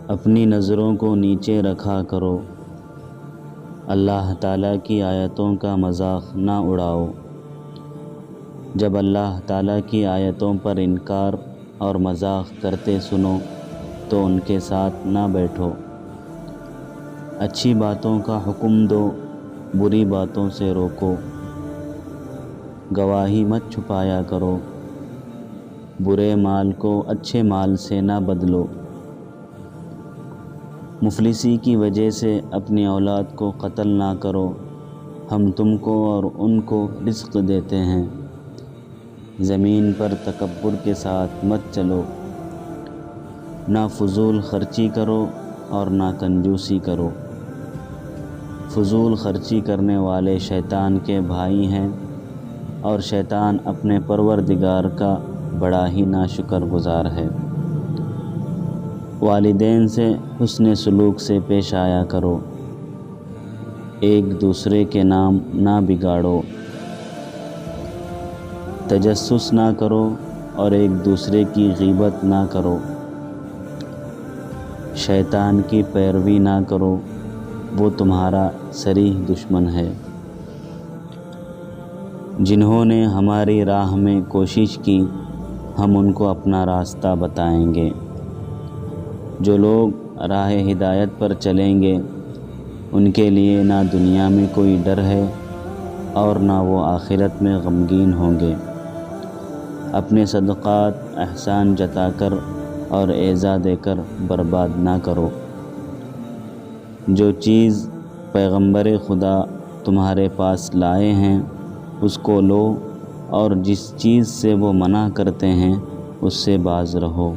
اپنی نظروں کو نیچے رکھا کرو، اللہ تعالیٰ کی آیتوں کا مذاق نہ اڑاؤ۔ جب اللہ تعالیٰ کی آیتوں پر انکار اور مذاق کرتے سنو تو ان کے ساتھ نہ بیٹھو۔ اچھی باتوں کا حکم دو، بری باتوں سے روکو۔ گواہی مت چھپایا کرو، برے مال کو اچھے مال سے نہ بدلو۔ مفلسی کی وجہ سے اپنی اولاد کو قتل نہ کرو، ہم تم کو اور ان کو رزق دیتے ہیں۔ زمین پر تکبر کے ساتھ مت چلو، نہ فضول خرچی کرو اور نہ کنجوسی کرو۔ فضول خرچی کرنے والے شیطان کے بھائی ہیں، اور شیطان اپنے پروردگار کا بڑا ہی ناشکر گزار ہے۔ والدین سے حسن سلوک سے پیش آیا کرو، ایک دوسرے کے نام نہ بگاڑو۔ تجسس نہ کرو اور ایک دوسرے کی غیبت نہ کرو۔ شیطان کی پیروی نہ کرو، وہ تمہارا صریح دشمن ہے۔ جنہوں نے ہماری راہ میں کوشش کی، ہم ان کو اپنا راستہ بتائیں گے۔ جو لوگ راہ ہدایت پر چلیں گے، ان کے لیے نہ دنیا میں کوئی ڈر ہے اور نہ وہ آخرت میں غمگین ہوں گے۔ اپنے صدقات احسان جتا کر اور ایذا دے کر برباد نہ کرو۔ جو چیز پیغمبر خدا تمہارے پاس لائے ہیں اس کو لو، اور جس چیز سے وہ منع کرتے ہیں اس سے باز رہو۔